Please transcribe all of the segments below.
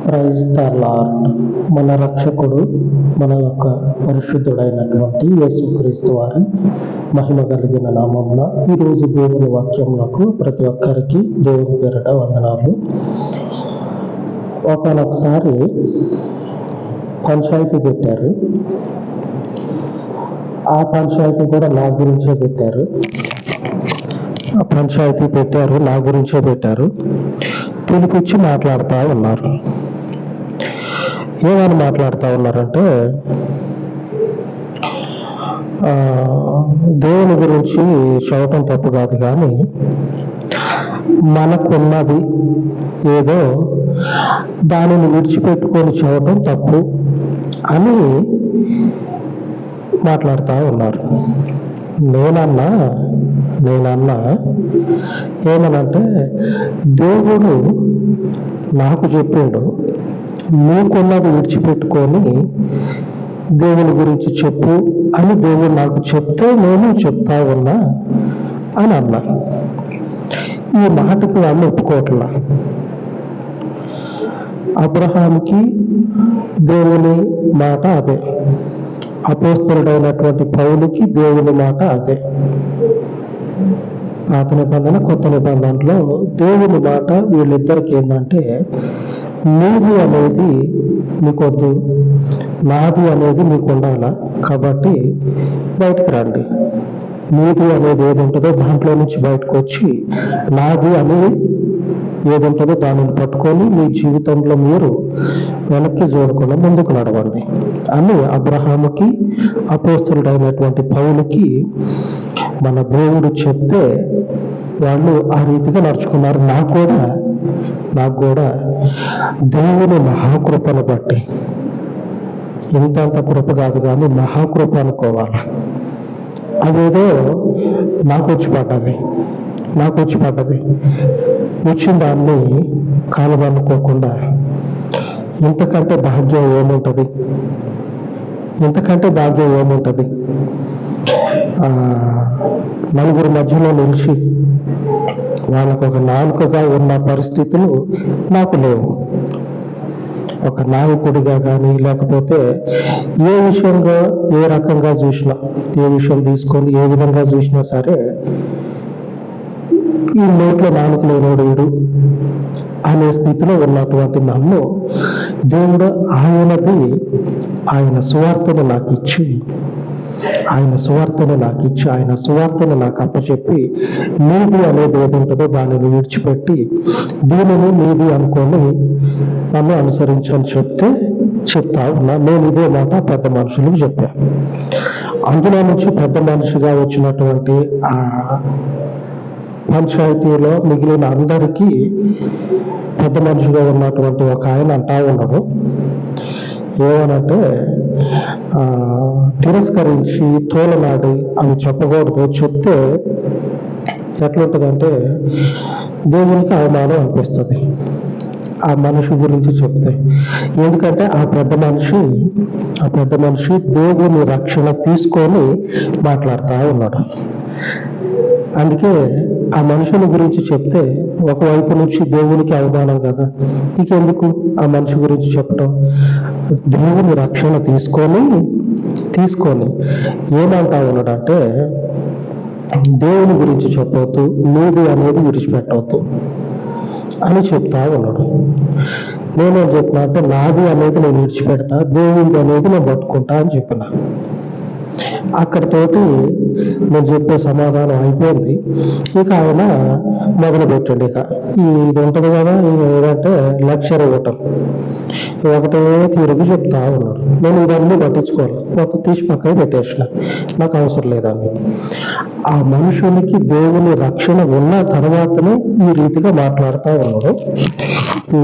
Praise the lord. మన రక్షకుడు, మన యొక్క పరిశుద్ధుడైనటువంటి యేసుక్రీస్తు వారి మహిమ కలిగిన నామమున ఈరోజు దేవుని వాక్యములకు ప్రతి ఒక్కరికి దేవుని పేరిట వందనాలు. ఒకసారి పంచాయతీ పెట్టారు. ఆ పంచాయతీ కూడా నా గురించే పెట్టారు. నా గురించే పెట్టారు. పిలిపించి మాట్లాడుతూ ఉన్నారు. ఏమని మాట్లాడుతూ ఉన్నారంటే, దేవుని గురించి చెప్పటం తప్పు కాదు, కానీ మనకున్నది ఏదో దానిని విడిచిపెట్టుకొని చెప్పటం తప్పు అని మాట్లాడుతూ ఉన్నారు. నేనన్నా ఏమనంటే, దేవుడు నాకు చెప్పిండు, నీకున్నది విడిచిపెట్టుకొని దేవుని గురించి చెప్పు అని దేవుడు నాకు చెప్తే నేను చెప్తా ఉన్నా అని అన్నా. ఈ మాటకి వాళ్ళు ఒప్పుకోవట్లా. అబ్రహాముకి దేవుని మాట అదే, అపోస్తలుడైనటువంటి పౌలుకి దేవుని మాట అదే. పాత నిబంధన కొత్త నిబంధనలో దేవుని మాట వీళ్ళిద్దరికి ఏంటంటే, నీది అనేది నీకొద్దు, నాది అనేది నీకు ఉండాలా, కాబట్టి బయటకు రండి. నీది అనేది ఏది ఉంటుందో దాంట్లో నుంచి బయటకు వచ్చి నాది అనేది ఏది ఉంటుందో దానిని పట్టుకొని మీ జీవితంలో మీరు వెనక్కి చూడకుండా ముందుకు నడవండి అని అబ్రహాముకి, అపోస్తలుడైనటువంటి పౌలుకి మన దేవుడు చెప్తే వాళ్ళు ఆ రీతిగా నడుచుకున్నారు. నాకు కూడా దేవుని మహాకృపను బట్టి, ఇంతంత కృప కాదు కానీ మహాకృప అనుకోవాలి. అదేదో నాకు వచ్చి పడ్డది. వచ్చిన దాన్ని కాలదనుకోకుండా ఇంతకంటే భాగ్యం ఏముంటుంది? నలుగురు మధ్యలో నిలిచి వాళ్ళకు ఒక నాలుకగా ఉన్న పరిస్థితులు నాకు లేవు. ఒక నాయకుడిగా కానీ, లేకపోతే ఏ రకంగా చూసినా, ఏ విషయం తీసుకొని ఏ విధంగా చూసినా సరే, ఈ నోట్లో నాలుక లేనోడు వీడు అనే స్థితిలో ఉన్నటువంటి నన్ను దేవుడు ఆయన సువార్తను నాకు ఇచ్చి ఆయన సువార్తను నాకు అప్పచెప్పి, నీది అనేది ఏది ఉంటుందో దానిని విడిచిపెట్టి దీనిని నీది అనుకొని నన్ను అనుసరించని చెప్తా ఉన్నా. నేను ఇదే మాట పెద్ద మనుషులకు చెప్పా. అందులో నుంచి పెద్ద మనిషిగా వచ్చినటువంటి ఆ పంచాయతీలో మిగిలిన అందరికీ పెద్ద మనిషిగా ఉన్నటువంటి ఒక ఆయన అంటా ఉన్నాడు. ఏమనంటే, తిరస్కరించి తోలనాడి అవి చెప్పకూడదు, చెప్తే ఎట్లుంటుందంటే దేవునికి అవమానం అనిపిస్తుంది ఆ మనిషి గురించి చెప్తే. ఎందుకంటే ఆ పెద్ద మనిషి దేవుని రక్షణ తీసుకొని మాట్లాడుతూ ఉన్నాడు. అందుకే ఆ మనుషుని గురించి చెప్తే ఒకవైపు నుంచి దేవునికి అవమానం కదా, ఇంకెందుకు ఆ మనిషి గురించి చెప్పటం? దేవుని రక్షణ తీసుకొని ఏమంటా ఉన్నాడంటే, దేవుని గురించి చెప్పవద్దు, నీది అనేది విడిచిపెట్టవద్దు అని చెప్తా ఉన్నాడు. నేనేం చెప్పిన అంటే, నాది అనేది నేను విడిచిపెడతా, దేవుడి అనేది నేను పట్టుకుంటా అని చెప్పిన. అక్కడితోటి నేను చెప్పే సమాధానం అయిపోయింది. ఇక ఆయన మొదలు పెట్టండి. ఇక ఇది ఉంటుంది కదా, ఏదంటే లక్చర్ ఇవ్వటం, ఒకటే తీరుగు చెప్తా ఉన్నాడు. నేను ఇవన్నీ పట్టించుకోవాలి, మొత్తం తీసి పక్కన పెట్టేసిన, నాకు అవసరం లేదండి. ఆ మనుషునికి దేవుని రక్షణ ఉన్న తర్వాతనే ఈ రీతిగా మాట్లాడుతూ ఉన్నాడు.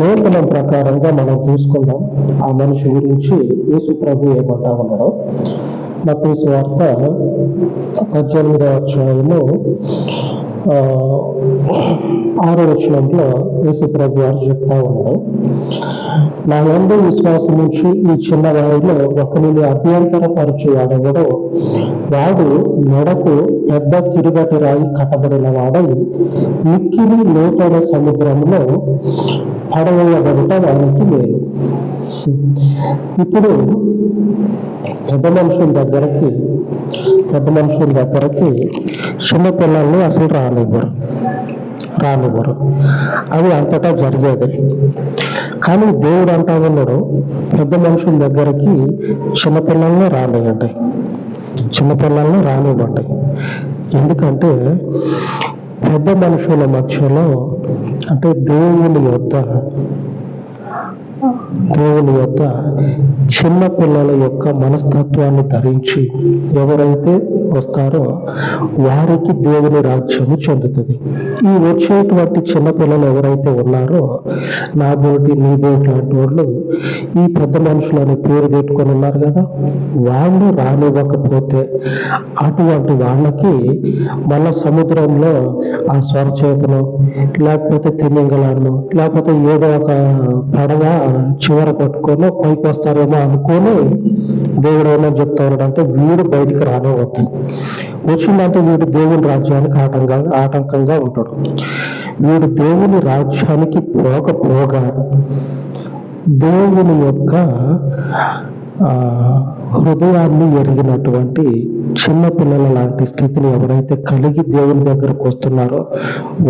లేఖనం ప్రకారంగా మనం చూసుకుందాం ఆ మనిషి గురించి యేసు ప్రభు ఏమంటా ఉన్నాడో. మత్తయి సువార్త 18వ అధ్యాయము 6వ వచనంలో యేసు ప్రభు వారు చెప్తా ఉన్నాడు, నా యందు విశ్వాసం నుంచి ఈ చిన్న వారిలో ఒకరిని అభ్యంతరపరచు వాడెవడో వాడు మెడకు పెద్ద తిరుగటి రాయి కట్టబడిన వాడై మిక్కిలి లోతైన సముద్రంలో పడవేయబడుట వానికి మేలు. ఇప్పుడు పెద్ద మనుషుల దగ్గరకి చిన్న పిల్లల్ని అసలు రానివ్వరు. అది అంతటా జరిగేది. కానీ దేవుడు అంటా ఉన్నాడు, పెద్ద మనుషుల దగ్గరికి చిన్నపిల్లల్ని రానివ్వండి. ఎందుకంటే పెద్ద మనుషుల మధ్యలో అంటే దేవుని యొక్క చిన్న పిల్లల యొక్క మనస్తత్వాన్ని ధరించి ఎవరైతే వస్తారో వారికి దేవుని రాజ్యము చెందుతుంది. ఈ వచ్చేటువంటి చిన్నపిల్లలు ఎవరైతే ఉన్నారో నా బోటి నీ బోటి లాంటి వాళ్ళు ఈ పెద్ద మనుషులని పేరు పెట్టుకొని ఉన్నారు కదా, వాళ్ళు రానివ్వకపోతే అటువంటి వాళ్ళకి మన సముద్రంలో ఆ స్వరచేపను లేకపోతే తిమింగలాలను లేకపోతే ఏదో ఒక పడవ చివర పట్టుకొని పైకి వస్తారేమో అనుకొని దేవుడు ఏమో చెప్తా ఉన్నాడంటే వీడు బయటికి రానివ్వద్దు. వచ్చిందంటే వీడు దేవుని రాజ్యానికి ఆటంకంగా ఉంటాడు. వీడు దేవుని రాజ్యానికి పోగా దేవుని యొక్క హృదయాన్ని ఎరిగినటువంటి చిన్న పిల్లల లాంటి స్థితిని ఎవరైతే కలిగి దేవుని దగ్గరకు వస్తున్నారో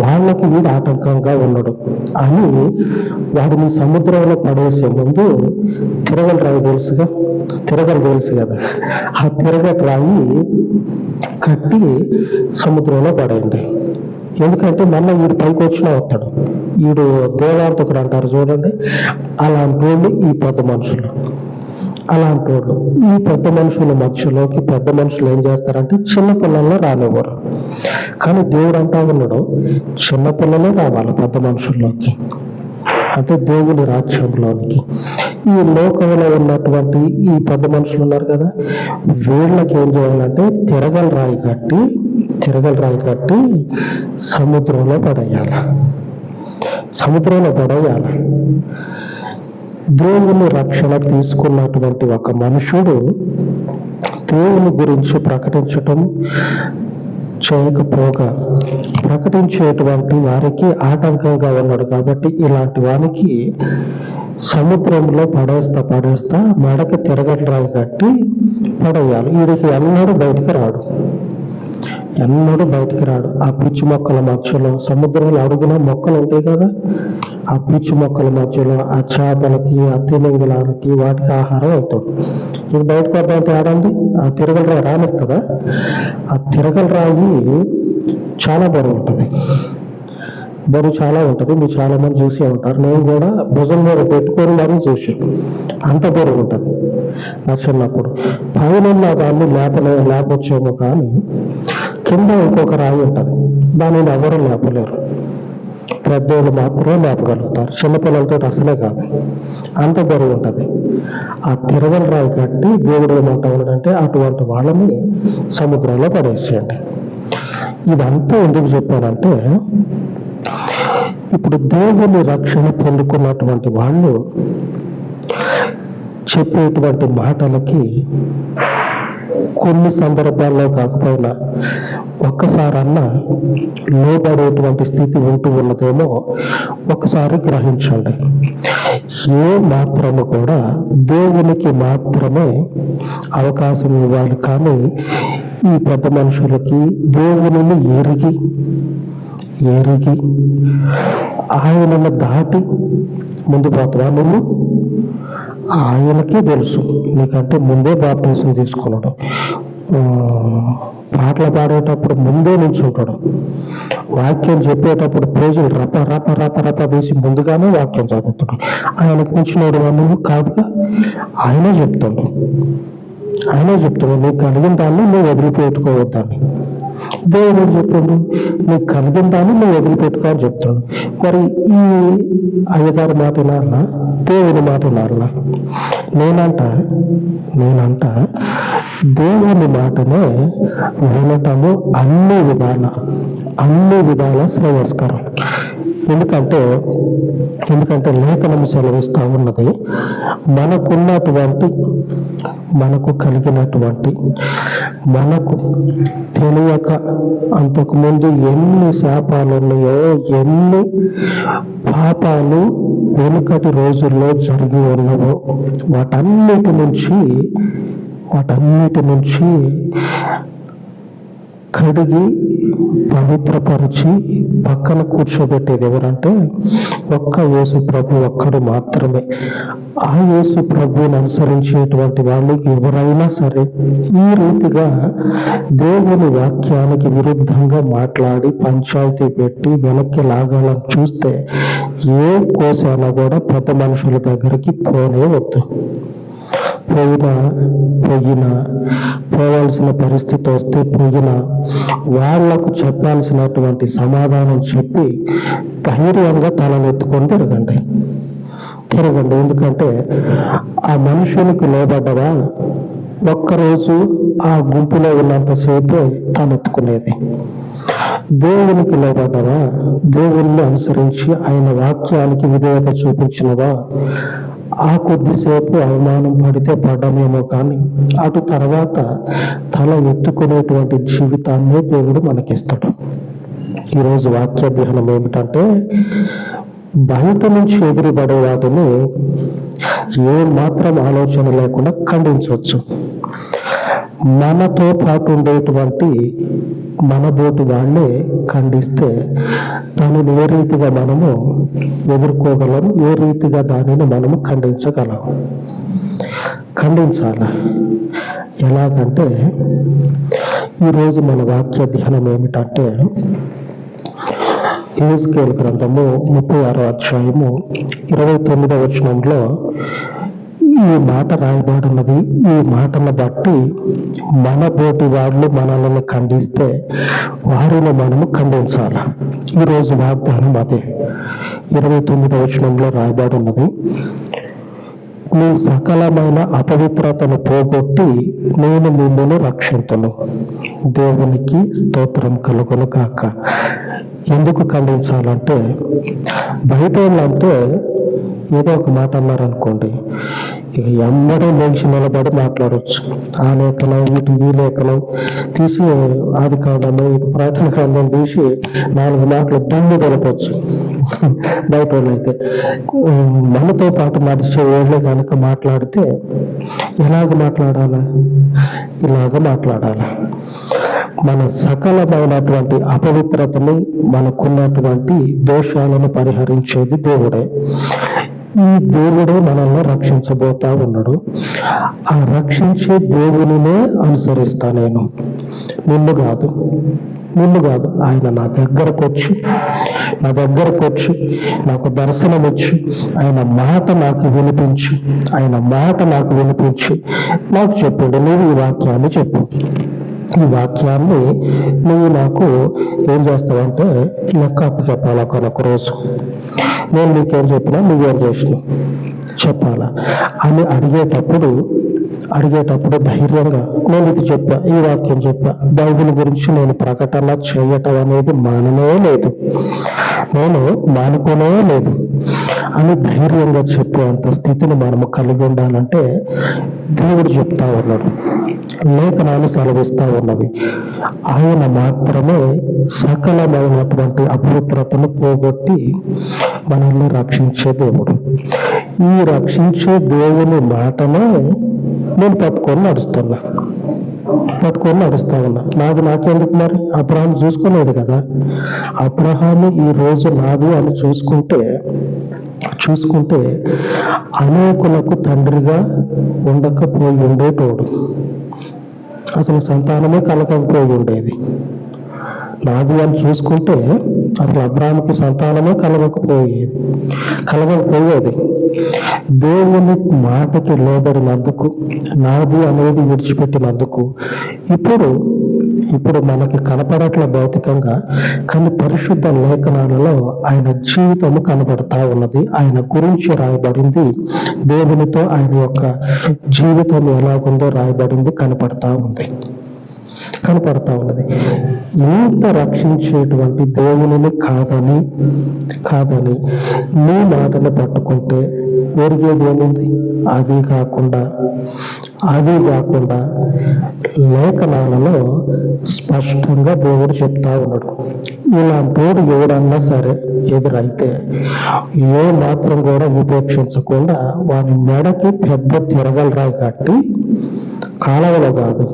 వాళ్ళకి వీడు ఆటంకంగా ఉన్నాడు అని వాడిని సముద్రంలో పడేసే ముందు తిరగల రాయి తెలుసు కదా, ఆ తిరగటి రాయి కట్టి సముద్రంలో పడేయండి. ఎందుకంటే మళ్ళీ వీడు పైకి వచ్చినా వస్తాడు. వీడు దేవాంతకుడు అంటారు చూడండి, అలాంటి వాళ్ళు ఈ పెద్ద మనుషులు. ఈ పెద్ద మనుషుల మధ్యలోకి పెద్ద మనుషులు ఏం చేస్తారంటే చిన్నపిల్లల్లో రానివ్వరు. కానీ దేవుడు అంటా ఉన్నాడు, చిన్నపిల్లలే రావాలి పెద్ద మనుషుల్లోకి, అంటే దేవుని రాజ్యంలోనికి. ఈ లోకంలో ఉన్నటువంటి ఈ పెద్ద మనుషులు ఉన్నారు కదా, వీళ్ళకి ఏం చేయాలంటే తిరగల రాయి కట్టి సముద్రంలో పడేయాలి. దేవుని రక్షణ తీసుకున్నటువంటి ఒక మనుషుడు దేవుని గురించి ప్రకటించేటువంటి వారికి ఆటంకంగా ఉన్నాడు. కాబట్టి ఇలాంటి వానికి సముద్రంలో పడేస్తా మెడకి తిరగటి రాయి కట్టి పడేయాలి. వీడికి ఎన్నడూ బయటికి రాడు. ఆ పిచ్చి మొక్కల మధ్యలో, సముద్రంలో అడుగున మొక్కలు ఉంటాయి కదా, ఆ పిచ్చి మొక్కల మధ్యలో ఆ చేపలకి ఆ తిమింగలాలకి వాటికి ఆహారం అవుతాడు. ఇది బయటకు వద్దామంటే ఆడండి, ఆ తిరగల రాయి రానిస్తుందా? ఆ తిరగల రాయి చాలా బరువు ఉంటుంది. మీరు చాలా మంది చూసే ఉంటారు. నేను కూడా భుజం మీద పెట్టుకొని మరీ చూసాను. అంత బరువు ఉంటుంది. నా చిన్నప్పుడు పైన దాన్ని లేపొచ్చేమో కానీ కింద ఇంకొక రాయి ఉంటుంది, దానిని ఎవరు లేపలేరు. పెద్దోళ్ళు మాత్రమే లేపగలుగుతారు, చిన్నపిల్లలతో అసలే కాదు, అంత బరువు ఉంటుంది. ఆ తిరగల రాయి కట్టి దేవుడు ఏమంటా ఉన్నాడంటే అటువంటి వాళ్ళని సముద్రంలో పడేసేయండి. ఇదంతా ఎందుకు చెప్పానంటే ఇప్పుడు దేవుని రక్షణ పొందుకున్నటువంటి వాళ్ళు చెప్పేటువంటి మాటలకి కొన్ని సందర్భాల్లో కాకపోయినా ఒక్కసారన్నా లోబడేటువంటి స్థితి ఉంటూ ఉన్నదేమో ఒకసారి గ్రహించండి. ఏ మాత్రము కూడా దేవునికి మాత్రమే అవకాశం ఇవ్వాలి, కానీ ఈ పెద్ద మనుషులకి దేవునిని ఎరిగి ఆయనను దాటి ముందు పోతావా నువ్వు? ఆయనకే తెలుసు, నీకంటే ముందే బాప్టిజం తీసుకున్నాడు. పాటలు పాడేటప్పుడు ముందే నిల్చుంటాడు. వాక్యం చెప్పేటప్పుడు పేజీలు రప తీసి ముందుగానే వాక్యం చదువుతాడు. ఆయనకు మించినోడు నువ్వు కాదుగా, ఆయనే చెప్తాడు. నీకు కలిగిన దాన్ని నువ్వు వదిలిపెట్టుకోవద్దని. దేవుడు ఏం చెప్తాడు? నీకు కలిగిన దాన్ని నువ్వు వదిలిపెట్టుకోవాలని చెప్తాడు. మరి ఈ అయ్యగారి మాట వినాలా, దేవుని మాట వినాలా? నేనంట దేవుని మాటనే వినటము అన్ని విధాల శ్రేయస్కరం. ఎందుకంటే ఎందుకంటే లేఖనం సెలవిస్తా ఉన్నది, మనకు కలిగినటువంటి, మనకు తెలియక అంతకుముందు ఎన్ని శాపాలు ఉన్నాయో, ఎన్ని పాపాలు వెనుకటి రోజుల్లో జరిగి ఉన్నవో వాటన్నిటి నుంచి కడిగి పవిత్రపరిచి పక్కన కూర్చోబెట్టేది ఎవరంటే ఒక్క యేసు ప్రభు ఒక్కడు మాత్రమే. ఆ యేసు ప్రభువుని అనుసరించేటువంటి వాళ్ళు ఎవరైనా సరే ఈ రీతిగా దేవుని వాక్యానికి విరుద్ధంగా మాట్లాడి పంచాయతీ పెట్టి వెనక్కి లాగాలని చూస్తే ఏ కోసైనా కూడా పెద్ద మనుషుల దగ్గరికి పోనే వద్దు. పోవాల్సిన పరిస్థితి వస్తే వాళ్లకు చెప్పాల్సినటువంటి సమాధానం చెప్పి ధైర్యంగా తలనెత్తుకొని తిరగండి. ఎందుకంటే ఆ మనుషునికి లోబడ్డవా ఒక్కరోజు ఆ గుంపులో ఉన్నంతసేపే తలెత్తుకునేది. దేవునికి లోబడ్డవా, దేవుణ్ణి అనుసరించి ఆయన వాక్యానికి విధేయత చూపించినవా, ఆ కొద్దిసేపు అవమానం పడితే పడ్డమేమో కానీ అటు తర్వాత తల ఎత్తుకునేటువంటి జీవితాన్ని దేవుడు మనకిస్తాడు. ఈరోజు వాక్య ధ్యానం ఏమిటంటే, బయట నుంచి ఎదురుపడే వాటిని ఏ మాత్రం ఆలోచన లేకుండా ఖండించవచ్చు. మనతో పాటు ఉండేటువంటి మనబోటి వాళ్ళే ఖండిస్తే దానిని ఏ రీతిగా మనము ఎదుర్కోగలం, ఏ రీతిగా దానిని మనము ఖండించాలి. ఎలాగంటే ఈరోజు మన వాక్య ధ్యానం ఏమిటంటే, యెహెజ్కేలు గ్రంథము 36వ అధ్యాయము 29వ వచనంలో ఈ మాట రాయబడినది. ఈ మాటను బట్టి మన బోటి వాళ్ళు మనల్ని ఖండిస్తే వారిని మనము ఖండించాలి. ఈరోజు వాగ్దానం అదే. 29వ వచనంలో రాయబడి ఉన్నది, నీ సకలమైన అపవిత్రతను పోగొట్టి నేను మిమ్మల్ని రక్షింతును. దేవునికి స్తోత్రం కలుగును కాక. ఎందుకు ఖండించాలంటే, బయట వాళ్ళంటే ఏదో ఒక మాట అన్నారనుకోండి, ఇక ఎమ్మడే లేచి నిలబడి మాట్లాడవచ్చు. ఆ లేఖనం ఈ లేఖనం తీసి ఆది కాండము ఇటు ప్రకటన గ్రంథం తీసి 4 మాటలు దమ్ము తెలపచ్చు. బయట వాళ్ళైతే మనతో పాటు నడిచే వాళ్ళే కనుక మాట్లాడితే ఇలాగ మాట్లాడాలా. మన సకలమైనటువంటి అపవిత్రతని, మనకున్నటువంటి దోషాలను పరిహరించేది దేవుడే. ఈ దేవుడే మనల్ని రక్షించబోతా ఉన్నాడు. ఆ రక్షించే దేవునినే అనుసరిస్తా నేను, నిన్ను కాదు. ఆయన నా దగ్గరకు వచ్చి నాకు దర్శనం ఇచ్చి ఆయన మాట నాకు వినిపించి నాకు చెప్పిండు, నువ్వు ఈ వాక్యాన్ని చెప్పు. ఈ వాక్యాన్ని నువ్వు నాకు ఏం చేస్తావంటే లెక్క అప్పు చెప్పాలా. ఒకనొక రోజు నేను నీకేం చెప్పినా నువ్వేం చేసినావు చెప్పాలా అని అడిగేటప్పుడు ధైర్యంగా నేను ఇది చెప్పా, ఈ వాక్యం చెప్పా, బైబిల్ గురించి నేను ప్రకటన చేయటం అనేది మానుకోనే లేదు అని ధైర్యంగా చెప్పే అంత స్థితిని మనము కలిగి ఉండాలంటే దేవుడు చెప్తా ఉన్నాడు, లేఖనాలు సెలవిస్తా ఉన్నవి. ఆయన మాత్రమే సకలమైనటువంటి అపవిత్రతను పోగొట్టి మనల్ని రక్షించే దేవుడు. ఈ రక్షించే దేవుని మాటనే నేను పట్టుకొని నడుస్తా ఉన్నా. నాకెందుకు మరి? అబ్రహాం చూసుకోలేదు కదా. అబ్రహాము ఈ రోజు నాది అని చూసుకుంటే అనేకులకు తండ్రిగా ఉండకపోయి ఉండేటోడు, అసలు సంతానమే కలగకపోయి ఉండేది. నాది అని చూసుకుంటే అసలు అబ్రాహాముకి సంతానమే కలగకపోయేది. దేవుని మాటకి లోబడినందుకు, నాది అనేది విడిచిపెట్టినందుకు ఇప్పుడు మనకి కనపడట్ల భౌతికంగా, కానీ పరిశుద్ధ లేఖనాలలో ఆయన జీవితము కనబడతా ఉన్నది. ఆయన గురించి రాయబడింది, దేవునితో ఆయన యొక్క జీవితం ఎలాగుందో రాయబడింది కనపడతా ఉంది. కనపడతా ఉన్నది. ఇంత రక్షించేటువంటి దేవుని కాదని నీ మాటను పట్టుకుంటే ఒరిగేది ఏముంది? అది కాకుండా లేఖనాలలో స్పష్టంగా దేవుడు చెప్తా ఉన్నాడు, ఇలాంటోడు ఎవడన్నా సరే ఎదురైతే ఏ మాత్రం కూడా ఉపేక్షించకుండా వాని మెడకి పెద్ద తిరగలరాయి కట్టి కాలవలో కాదు,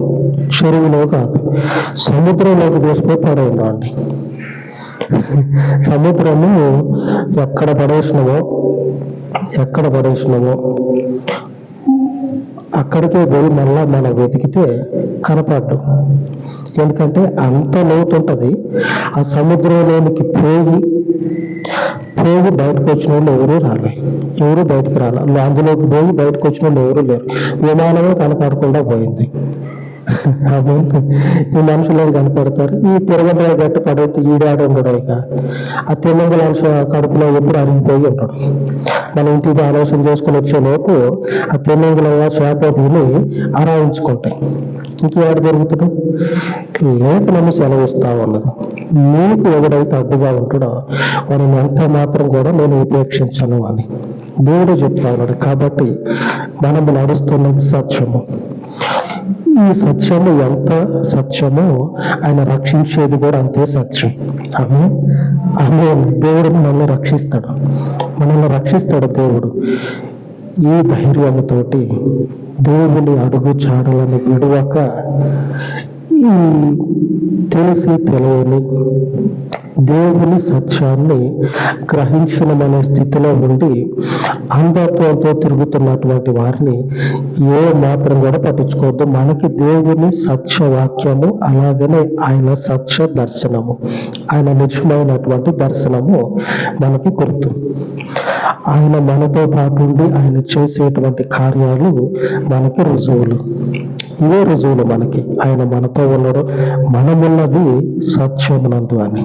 చెరువులో కాదు, సముద్రంలోకి తీసుకుని పడేయండి. సముద్రము ఎక్కడ పడేసినవో అక్కడికే పోయి మళ్ళా మనం వెతికితే కనపడ్డు. ఎందుకంటే అంత లోతు ఉంటుంది. ఆ సముద్రంలోనికి పోయి బయటకు వచ్చిన వాళ్ళు ఎవరు బయటకు రాలే. అందులోకి పోయి బయటకు వచ్చిన వాళ్ళు ఎవరు లేరు. విమానమే కనపడకుండా పోయింది. ఈ మనుషులు ఏం కనపడతారు? ఈ తిరగబడి గట్టి పడైతే ఈడాడు ఉండడు. ఇక ఆ తిమ్మంగల కడుపులో ఎప్పుడు అరిగిపోయి ఉంటాడు. మన ఇంటికి ఆలోచన చేసుకుని వచ్చే లోపు ఆ తిమ్మంగల చేప తిని ఆరాయించుకుంటాయి. ఇంకేడు జరుగుతాడు? లేఖనము సెలవిస్తా ఉన్నది, నీకు ఎవడైతే అడ్డుగా ఉంటాడో వారిని ఎంత మాత్రం కూడా నేను ఉపేక్షించను అని దేవుడు చెప్తా ఉన్నాడు. కాబట్టి మనము నడుస్తున్నది సత్యము. ఈ సత్యము ఎంత సత్యమో ఆయన రక్షించేది కూడా అంతే సత్యం. ఆమె దేవుడు మనల్ని రక్షిస్తాడు. దేవుడు ఈ ధైర్యముతోటి దేవుని అడుగు చాడలను విడువక ఈ తెలిసి తెలియని దేవుని సత్యాన్ని గ్రహించడమనే స్థితిలో ఉండి అంధత్వంతో తిరుగుతున్నటువంటి వారిని ఏ మాత్రం కూడా పట్టించుకోవద్దు. మనకి దేవుని సత్యవాక్యము, అలాగనే ఆయన సత్య దర్శనము, ఆయన నిజమైనటువంటి దర్శనము మనకి గుర్తు. ఆయన మనతో పాటు ఉండి ఆయన చేసేటువంటి కార్యాలు మనకి రుజువులు. ఇవే రుజువులు మనకి. ఆయన మనతో ఉన్నాడు, మనమున్నది సత్యమునందు అని.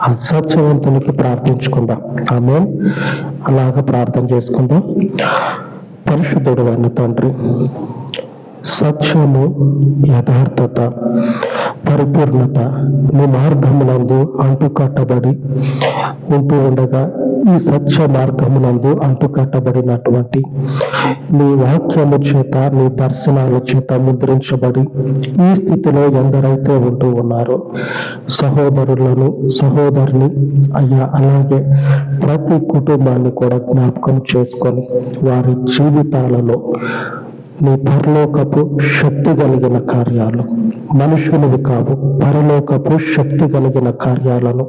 ఆ సత్యవంతునికి ప్రార్థించుకుందాం. ఆమేన్. అలాగా ప్రార్థన చేసుకుందాం. పరిశుద్ధుడు అయిన తండ్రి, సత్యము, యథార్థత, పరిపూర్ణత నీ మార్గమునందు అంటుకట్టబడి ఉంటూ ఉండగా, ఈ సత్య మార్గమునందు అంటుకట్టబడినటువంటి నీ వాక్యము చేత, నీ దర్శనాల చేత ముద్రించబడి ఈ స్థితిలో ఎందరైతే ఉంటూ ఉన్నారో సహోదరుని అయ్యా, అలాగే ప్రతి కుటుంబాన్ని కూడా జ్ఞాపకం చేసుకొని వారి జీవితాలలో నీ పరలోకపు శక్తి కలిగిన కార్యాలు, మనుషులవి కావు, పరలోకపు శక్తి కలిగిన కార్యాలను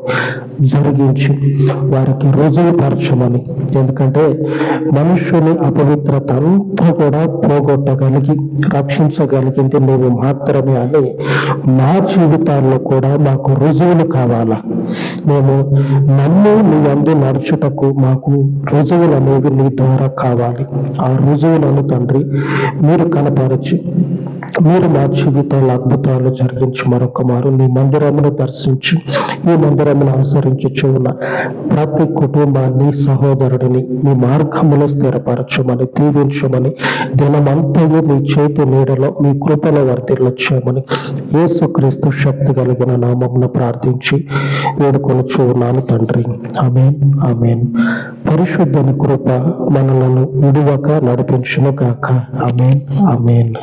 జరిగించి వారికి రుజువుపరచమని. ఎందుకంటే మనుషుని అపవిత్రత అంతా కూడా పోగొట్టగలిగి రక్షించగలిగింది నీవు మాత్రమే అని మా జీవితాల్లో కూడా మాకు రుజువులు కావాలా. మేము నన్ను నీ అందు నడుచుటకు మాకు రుజువులు అనేవి నీ ద్వారా కావాలి. ఆ రుజువులను తండ్రి మీరు కనపరచి, మీరు మా జీవితాల అద్భుతాలు జరిగించి మరొక మారు నీ మందిరమును దర్శించి, ఈ మందిరమును అనుసరించుచు ఉన్న ప్రతి కుటుంబాన్ని, సహోదరుడిని మీ మార్గములో స్థిరపరచమని, దీవించమని, దినమంతయు మీ చేతి నీడలో మీ కృపలో వర్ధిల్లచేయమని యేసుక్రీస్తు శక్తి కలిగిన నామమున ప్రార్థించి వేడుకొనుచు ఉన్నాను తండ్రి. ఆమేన్, ఆమేన్. పరిశుద్ధుని కృప మనలను విడువక నడిపించును గాక. ఆమేన్, ఆమేన్.